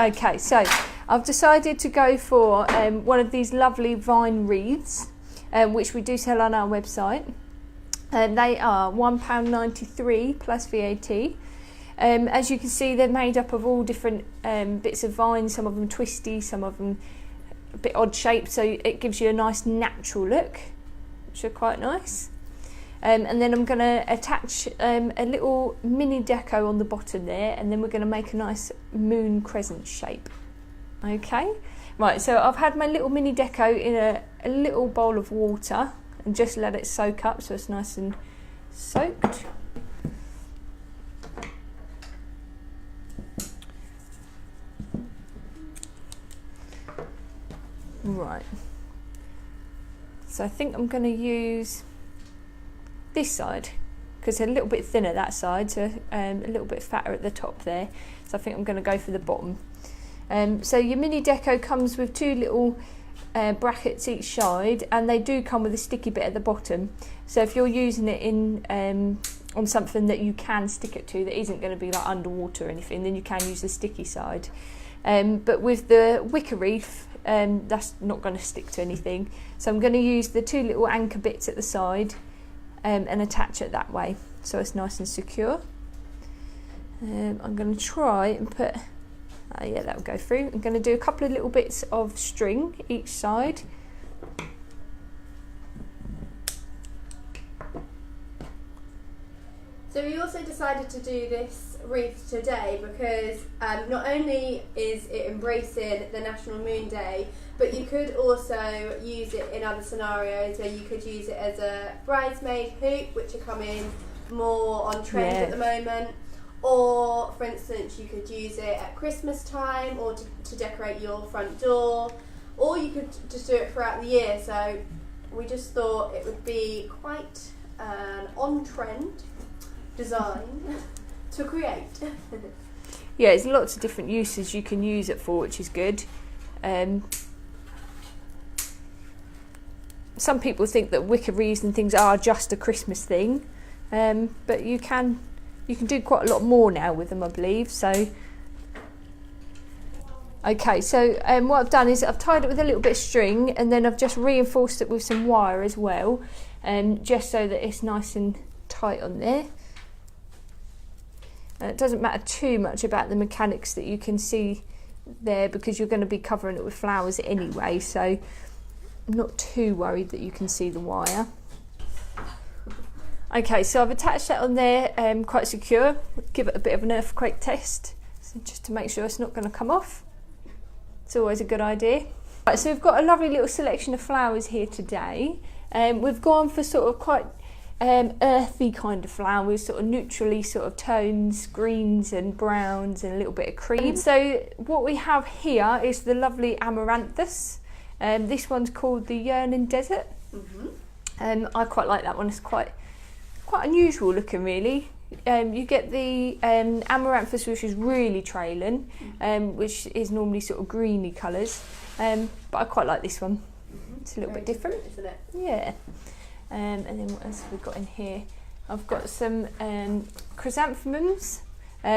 Okay, so I've decided to go for one of these lovely vine wreaths, which we do sell on our website. They are £1.93 plus VAT. As you can see, they're made up of all different bits of vine, some of them twisty, some of them a bit odd shaped, so it gives you a nice natural look, which are quite nice. And then I'm going to attach a little mini deco on the bottom there, and then we're going to make a nice moon crescent shape. Okay, right, so I've had my little mini deco in a little bowl of water and just let it soak up so it's nice and soaked. Right, so I think I'm going to use this side because they're a little bit thinner that side, so a little bit fatter at the top there, so I think I'm going to go for the bottom. So your mini deco comes with two little brackets each side, and they do come with a sticky bit at the bottom, so if you're using it in on something that you can stick it to that isn't going to be like underwater or anything, then you can use the sticky side. But with the wicker wreath, that's not going to stick to anything, so I'm going to use the two little anchor bits at the side and attach it that way so it's nice and secure. I'm going to try and put, yeah, that will go through. I'm going to do a couple of little bits of string each side. So we also decided to do this wreath today because not only is it embracing the National Moon Day, but you could also use it in other scenarios where you could use it as a bridesmaid hoop, which are coming more on trend at the moment. Or, for instance, you could use it at Christmas time or to decorate your front door. Or you could just do it throughout the year. So we just thought it would be quite an on-trend design to create. Yeah, there's lots of different uses you can use it for, which is good. Some people think that wicker wreaths and things are just a Christmas thing, but you can do quite a lot more now with them, I believe. So, okay, so what I've done is I've tied it with a little bit of string, and then I've just reinforced it with some wire as well, just so that it's nice and tight on there. And it doesn't matter too much about the mechanics that you can see there because you're going to be covering it with flowers anyway, so I'm not too worried that you can see the wire. Okay, so I've attached that on there quite secure. Give it a bit of an earthquake test, so just to make sure it's not going to come off. It's always a good idea. Right, so we've got a lovely little selection of flowers here today. We've gone for sort of quite earthy kind of flowers, sort of neutrally sort of tones, greens and browns and a little bit of cream. So what we have here is the lovely Amaranthus. This one's called the Yearming Desert. I quite like that one. It's quite unusual looking, really. You get the Amaranthus, which is really trailing, which is normally sort of greeny colours, but I quite like this one. It's a little bit different, isn't it? Yeah. And then what else have we got in here? I've got some chrysanthemums,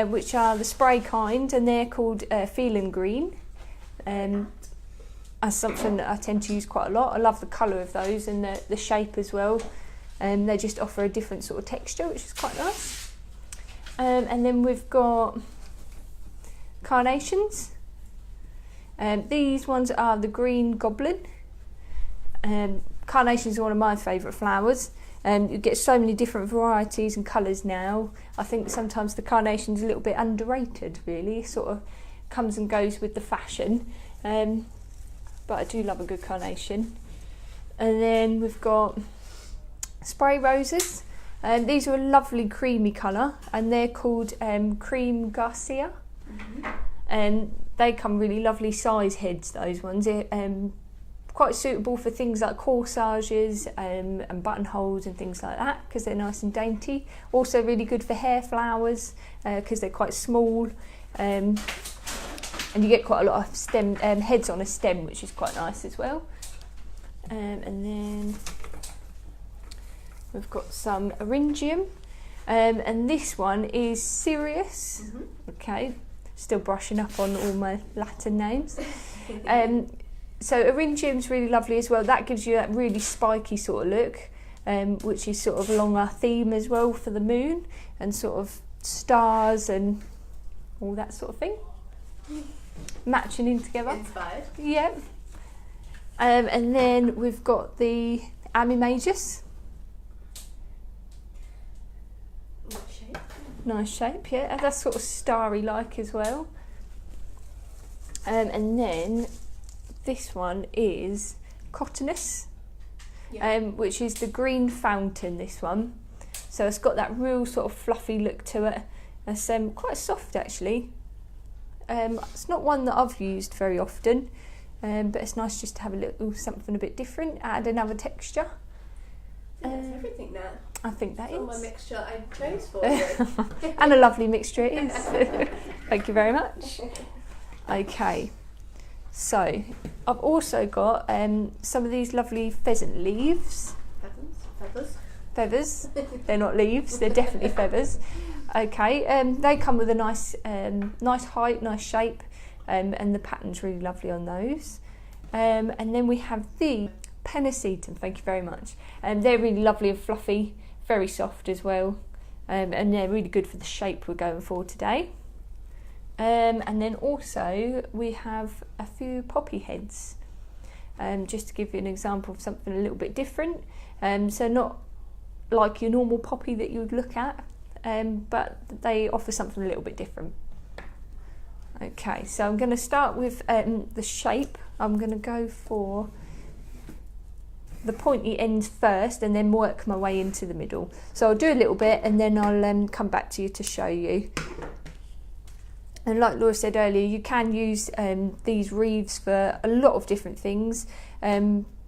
which are the spray kind, and they're called feeling green. That's something that I tend to use quite a lot. I love the colour of those and the shape as well. They just offer a different sort of texture, which is quite nice. And then we've got carnations. These ones are the green goblin. Carnations are one of my favourite flowers. You get so many different varieties and colours now. I think sometimes the carnation's a little bit underrated, really. It sort of comes and goes with the fashion. But I do love a good carnation. And then we've got spray roses. These are a lovely creamy colour, and they're called Cream Garcia. And they come really lovely size heads, those ones. Quite suitable for things like corsages and buttonholes and things like that, because they're nice and dainty. Also really good for hair flowers because they're quite small, and you get quite a lot of stem heads on a stem, which is quite nice as well. And then we've got some Eyngium, and this one is Sirius. Okay, Still brushing up on all my Latin names. So Eyngium's really lovely as well. That gives you that really spiky sort of look, which is sort of along our theme as well for the moon and sort of stars and all that sort of thing. Matching in together. Inspired. Yeah. And then we've got the Majesty. Nice shape, yeah. And that's sort of starry-like as well. And then this one is Cotinus, which is the green fountain, this one. So it's got that real sort of fluffy look to it. It's quite soft actually. It's not one that I've used very often, but it's nice just to have a little something a bit different, add another texture. That's everything now. I think that is. All my mixture I chose for you. And a lovely mixture it is. Thank you very much. Okay, so I've also got some of these lovely pheasant leaves. Feathers. They're not leaves, they're definitely feathers. Okay, they come with a nice height, nice shape, and the pattern's really lovely on those. And then we have the Pennisetum, thank you very much. They're really lovely and fluffy, very soft as well, and they're really good for the shape we're going for today. And then also we have a few poppy heads, just to give you an example of something a little bit different. So not like your normal poppy that you would look at, but they offer something a little bit different. Okay, so I'm going to start with the shape. I'm going to go for the pointy ends first and then work my way into the middle. So I'll do a little bit and then I'll come back to you to show you. And like Laura said earlier, you can use these wreaths for a lot of different things.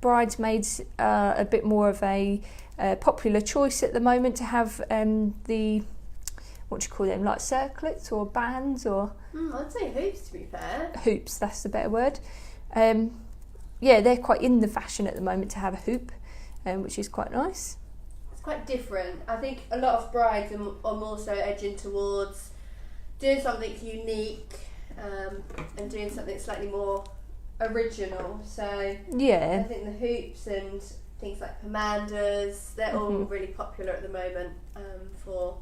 Bridesmaids are a bit more of a popular choice at the moment to have the, what do you call them, like circlets or bands or... I'd say hoops, to be fair. Hoops, that's the better word. Yeah, they're quite in the fashion at the moment to have a hoop, which is quite nice. It's quite different. I think a lot of brides are more so edging towards doing something unique and doing something slightly more original. So yeah, I think the hoops and things like pomandas, they're all really popular at the moment for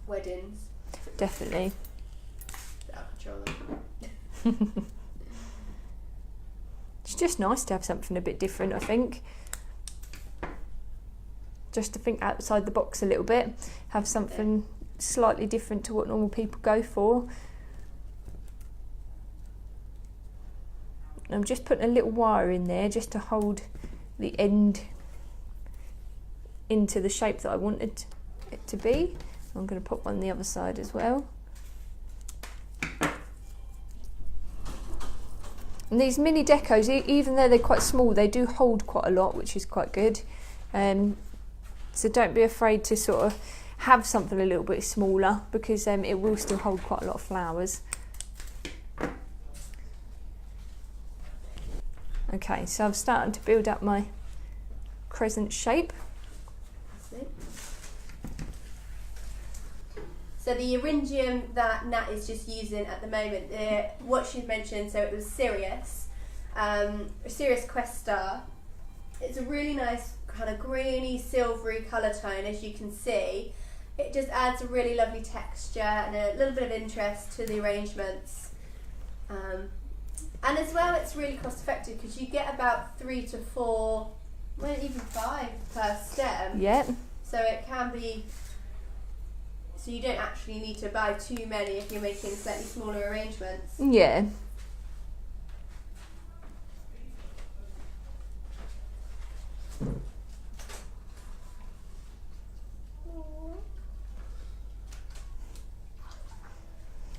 weddings. Definitely. Out of control. It's just nice to have something a bit different, I think. Just to think outside the box a little bit, have something slightly different to what normal people go for. I'm just putting a little wire in there just to hold the end into the shape that I wanted it to be. I'm going to put one on the other side as well. And these mini decos, even though they're quite small, they do hold quite a lot, which is quite good. So don't be afraid to sort of have something a little bit smaller, because it will still hold quite a lot of flowers. Okay, so I'm starting to build up my crescent shape. So the Eyngium that Nat is just using at the moment, what she's mentioned, so it was Sirius, Sirius Questar. It's a really nice kind of greeny, silvery colour tone, as you can see. It just adds a really lovely texture and a little bit of interest to the arrangements. And as well, it's really cost effective because you get about 3 to 4, well, even 5 per stem. Yeah. So it can be... So you don't actually need to buy too many if you're making slightly smaller arrangements. Yeah.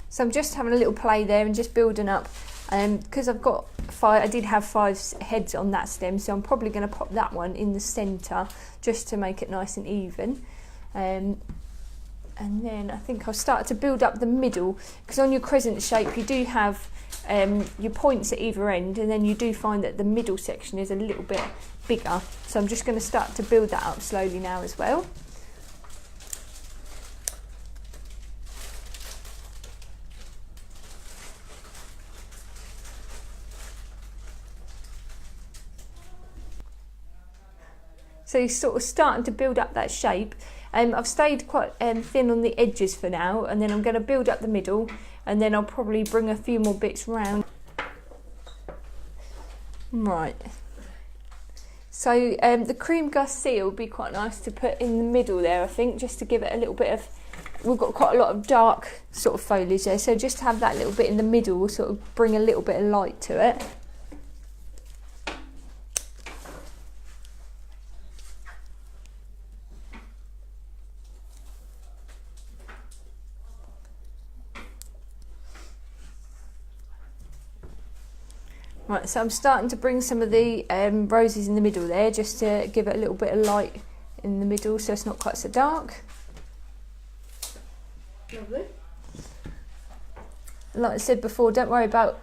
So I'm just having a little play there and just building up. Because I've got 5, I did have 5 heads on that stem, so I'm probably going to pop that one in the centre just to make it nice and even. And then I think I'll start to build up the middle, because on your crescent shape you do have your points at either end, and then you do find that the middle section is a little bit bigger. So I'm just going to start to build that up slowly now as well. So you're sort of starting to build up that shape. I've stayed quite thin on the edges for now, and then I'm going to build up the middle, and then I'll probably bring a few more bits round. Right. So the cream gusset would be quite nice to put in the middle there, I think, just to give it a little bit of... We've got quite a lot of dark sort of foliage there, so just to have that little bit in the middle will sort of bring a little bit of light to it. Right, so I'm starting to bring some of the roses in the middle there, just to give it a little bit of light in the middle so it's not quite so dark. Lovely. Like I said before, don't worry about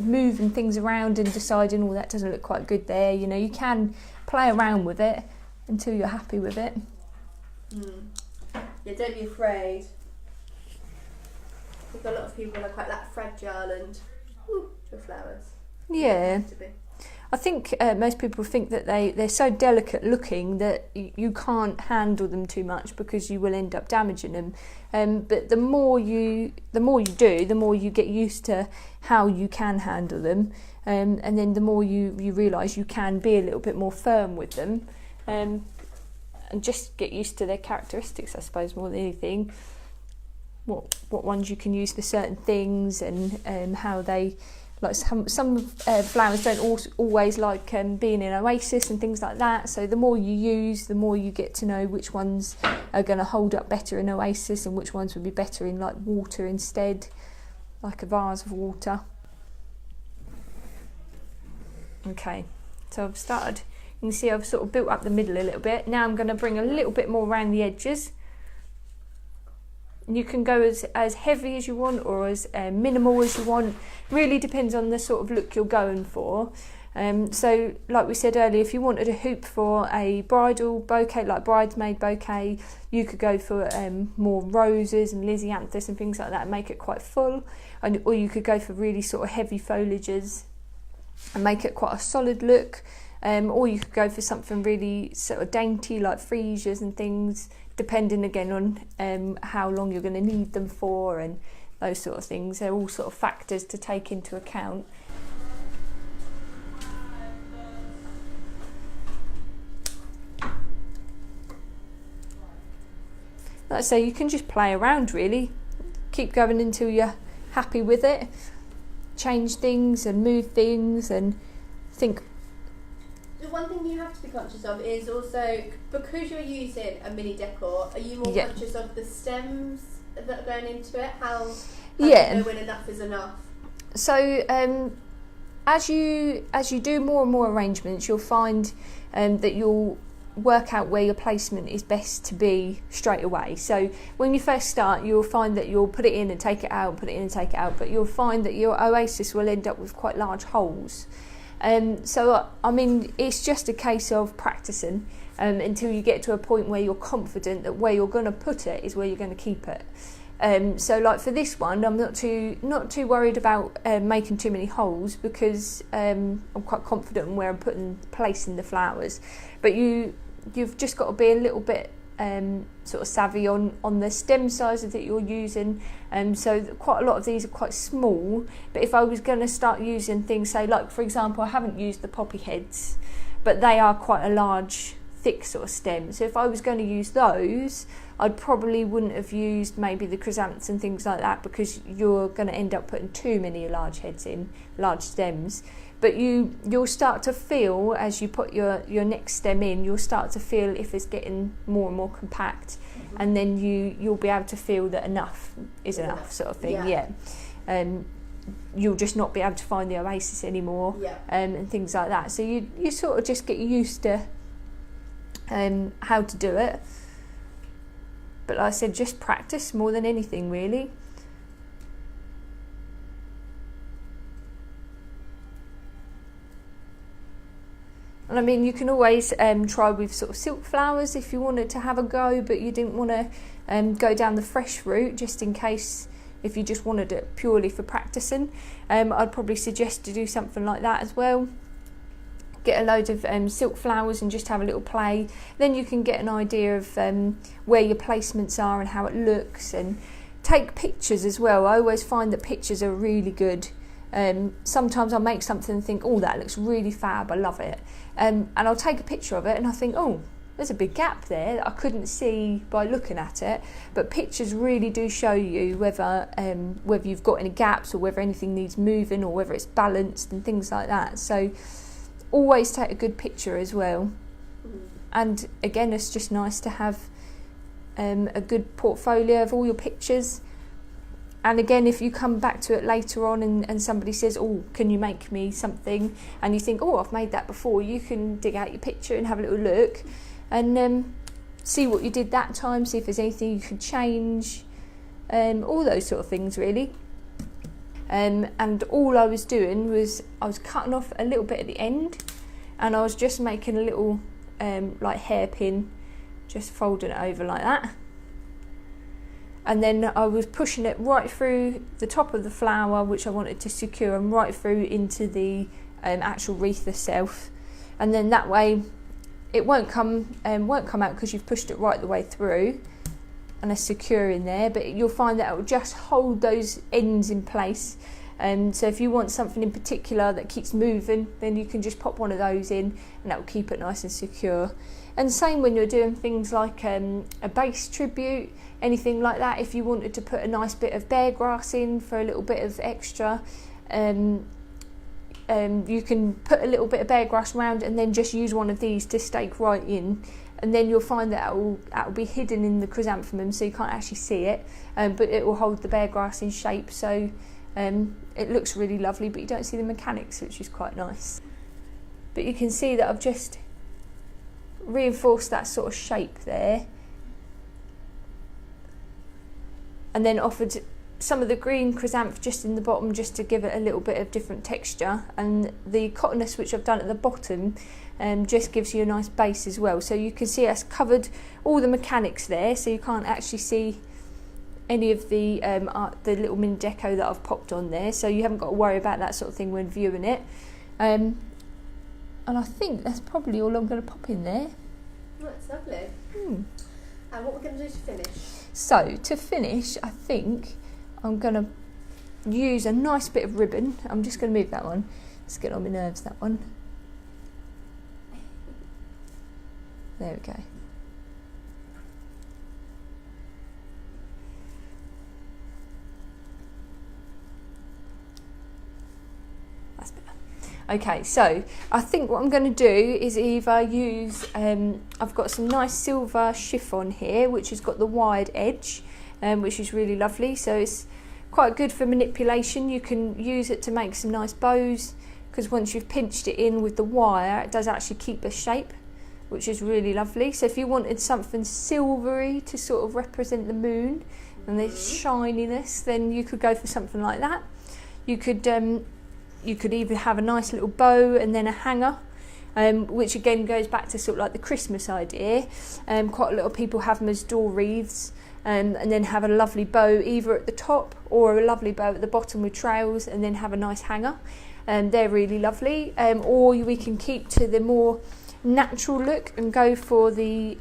moving things around and deciding, oh, that doesn't look quite good there. You know, you can play around with it until you're happy with it. Yeah, don't be afraid. I think a lot of people are quite that fragile and with flowers. Yeah. I think most people think that they're so delicate looking that you can't handle them too much because you will end up damaging them. But the more you do, the more you get used to how you can handle them, and then the more you realise you can be a little bit more firm with them, and just get used to their characteristics, I suppose, more than anything. What ones you can use for certain things, and how they... Like some flowers don't always like being in oasis and things like that. So the more you use, the more you get to know which ones are going to hold up better in oasis and which ones would be better in like water instead, like a vase of water. Okay, so I've started. You can see I've sort of built up the middle a little bit. Now I'm going to bring a little bit more around the edges. You can go as heavy as you want or as minimal as you want. Really depends on the sort of look you're going for. So like we said earlier, if you wanted a hoop for a bridal bouquet, like bridesmaid bouquet, you could go for more roses and lisianthus and things like that and make it quite full. Or you could go for really sort of heavy foliages and make it quite a solid look. Or you could go for something really sort of dainty like freesias and things, depending again on how long you're going to need them for and those sort of things. They're all sort of factors to take into account. Like I say, you can just play around really. Keep going until you're happy with it. Change things and move things and think. The one thing you have to be conscious of is also, because you're using a mini decor, are you more conscious of the stems that are going into it? How do you know when enough is enough? So as you do more and more arrangements, you'll find that you'll work out where your placement is best to be straight away. So when you first start, you'll find that you'll put it in and take it out, put it in and take it out, but you'll find that your oasis will end up with quite large holes. So I mean, it's just a case of practicing until you get to a point where you're confident that where you're going to put it is where you're going to keep it. So like for this one, I'm not too worried about making too many holes because I'm quite confident in where I'm placing the flowers. But you've just got to be a little bit sort of savvy on the stem sizes that you're using. So quite a lot of these are quite small, but if I was going to start using things, say like for example, I haven't used the poppy heads, but they are quite a large, thick sort of stem. So if I was going to use those, I probably wouldn't have used maybe the chrysanthemums and things like that, because you're going to end up putting too many large heads in, large stems. But you'll start to feel, as you put your next stem in, you'll start to feel if it's getting more and more compact, and then you'll be able to feel that enough is enough, sort of thing. Yeah. You'll just not be able to find the oasis anymore, and things like that. So you sort of just get used to how to do it. But like I said, just practice more than anything, really. And I mean, you can always try with sort of silk flowers if you wanted to have a go, but you didn't want to go down the fresh route, just in case, if you just wanted it purely for practicing. I'd probably suggest to do something like that as well. get a load of silk flowers and just have a little play. Then you can get an idea of where your placements are and how it looks, and take pictures as well. I always find that pictures are really good. Sometimes I'll make something and think, oh, that looks really fab, I love it. And I'll take a picture of it and I think, oh, there's a big gap there that I couldn't see by looking at it. But pictures really do show you whether you've got any gaps, or whether anything needs moving, or whether it's balanced and things like that. So always take a good picture as well. And again, it's just nice to have a good portfolio of all your pictures. And again, if you come back to it later on and somebody says, oh, can you make me something? And you think, oh, I've made that before, you can dig out your picture and have a little look and see what you did that time, see if there's anything you could change, all those sort of things really. And all I was doing was I was cutting off a little bit at the end, and I was just making a little like hairpin, just folding it over like that. And then I was pushing it right through the top of the flower, which I wanted to secure, and right through into the actual wreath itself. And then that way it won't come out because you've pushed it right the way through and it's secure in there, but you'll find that it will just hold those ends in place. So if you want something in particular that keeps moving, then you can just pop one of those in and that will keep it nice and secure. And same when you're doing things like a base tribute, anything like that. If you wanted to put a nice bit of bear grass in for a little bit of extra, you can put a little bit of bear grass around and then just use one of these to stake right in, and then you'll find that that will be hidden in the chrysanthemum, so you can't actually see it, but it will hold the bear grass in shape, so it looks really lovely, but you don't see the mechanics, which is quite nice. But you can see that I've just reinforced that sort of shape there, and then offered some of the green chrysanth just in the bottom, just to give it a little bit of different texture, and the cottonus which I've done at the bottom just gives you a nice base as well. So you can see it's covered all the mechanics there, so you can't actually see any of the little mini deco that I've popped on there, so you haven't got to worry about that sort of thing when viewing it. And I think that's probably all I'm going to pop in there. That's lovely. And what we're going to do to finish? So to finish, I think I'm going to use a nice bit of ribbon. I'm just going to move that one. Let's get on my nerves, that one. There we go. That's better. Okay, so I think what I'm going to do is either use, I've got some nice silver chiffon here, which has got the wide edge, which is really lovely. So it's quite good for manipulation. You can use it to make some nice bows, because once you've pinched it in with the wire, it does actually keep the shape, which is really lovely. So if you wanted something silvery to sort of represent the moon and the shininess, then you could go for something like that. You could either have a nice little bow and then a hanger, which again goes back to sort of like the Christmas idea. Quite a lot of people have them as door wreaths, and then have a lovely bow either at the top or a lovely bow at the bottom with trails, and then have a nice hanger. They're really lovely. Or we can keep to the more natural look and go for the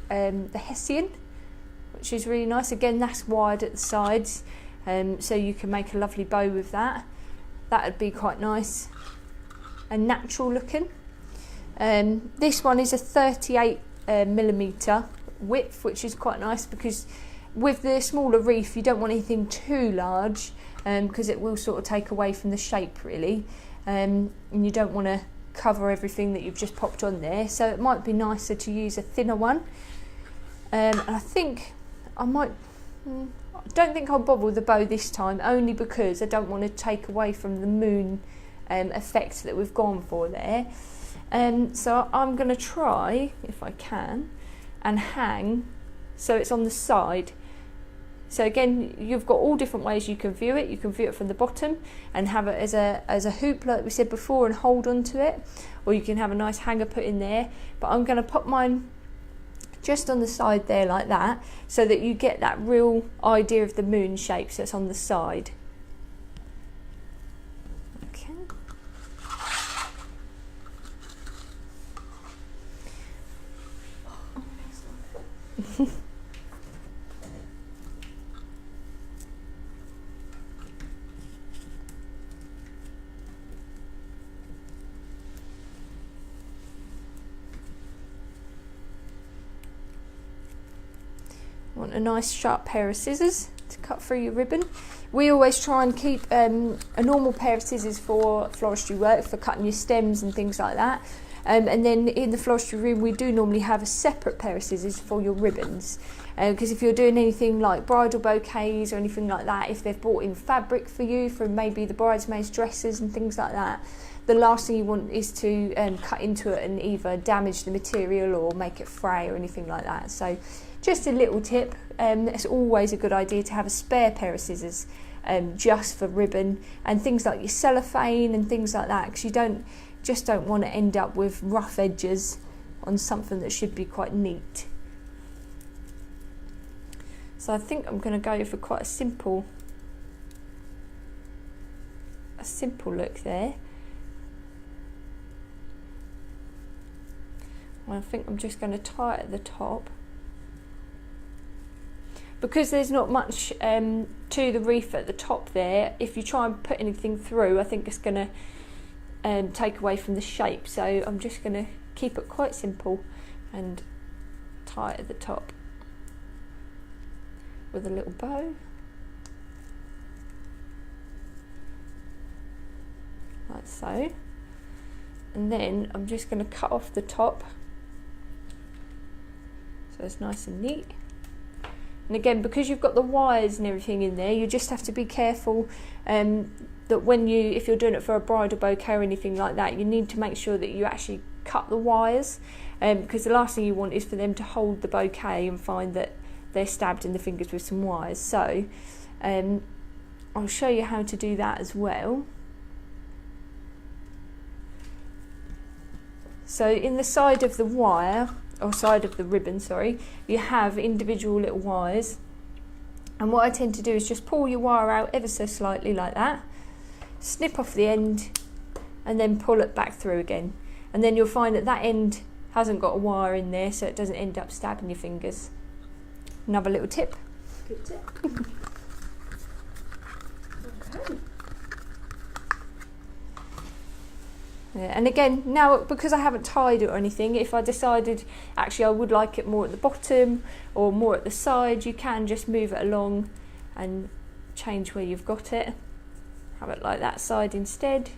Hessian, which is really nice. Again, that's wide at the sides, so you can make a lovely bow with that. That would be quite nice and natural looking. This one is a 38mm width, which is quite nice, because with the smaller wreath you don't want anything too large, because it will sort of take away from the shape really, and you don't want to cover everything that you've just popped on there, so it might be nicer to use a thinner one. And I think I don't think I'll bobble with the bow this time, only because I don't want to take away from the moon effect that we've gone for there. So I'm going to try, if I can, and hang so it's on the side. So again, you've got all different ways you can view it. You can view it from the bottom and have it as a hoop like we said before and hold onto it, or you can have a nice hanger put in there. But I'm going to pop mine just on the side there like that, so that you get that real idea of the moon shape, so it's on the side. Okay. Want a nice sharp pair of scissors to cut through your ribbon. We always try and keep a normal pair of scissors for floristry work, for cutting your stems and things like that. And then in the floristry room we do normally have a separate pair of scissors for your ribbons, because if you're doing anything like bridal bouquets or anything like that, if they've bought in fabric for you from maybe the bridesmaids' dresses and things like that, the last thing you want is to cut into it and either damage the material or make it fray or anything like that. So just a little tip, it's always a good idea to have a spare pair of scissors just for ribbon and things like your cellophane and things like that, because you don't want to end up with rough edges on something that should be quite neat. So I think I'm going to go for quite a simple look there. I think I'm just going to tie it at the top. Because there's not much to the wreath at the top there, if you try and put anything through, I think it's going to take away from the shape. So I'm just going to keep it quite simple and tie it at the top with a little bow. Like so. And then I'm just going to cut off the top so it's nice and neat. And again, because you've got the wires and everything in there, you just have to be careful that if you're doing it for a bridal bouquet or anything like that, you need to make sure that you actually cut the wires, because the last thing you want is for them to hold the bouquet and find that they're stabbed in the fingers with some wires. So I'll show you how to do that as well. So in the side of the wire, or side of the ribbon, sorry, you have individual little wires, and what I tend to do is just pull your wire out ever so slightly like that, snip off the end and then pull it back through again, and then you'll find that that end hasn't got a wire in there, so it doesn't end up stabbing your fingers. Another little tip. Good tip. Okay. Yeah, and again, now because I haven't tied it or anything, if I decided actually I would like it more at the bottom or more at the side, you can just move it along and change where you've got it. Have it like that side instead.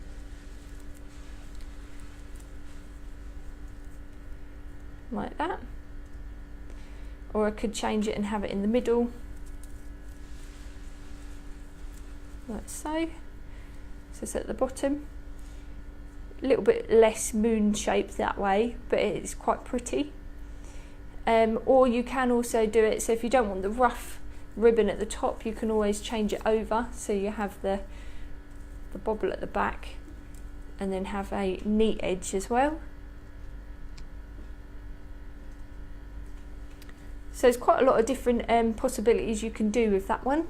Like that. Or I could change it and have it in the middle. Like so. So it's at the bottom. A little bit less moon shaped that way, but it's quite pretty. Or you can also do it, so if you don't want the rough ribbon at the top, you can always change it over, so you have the bobble at the back and then have a neat edge as well. So there's quite a lot of different possibilities you can do with that one.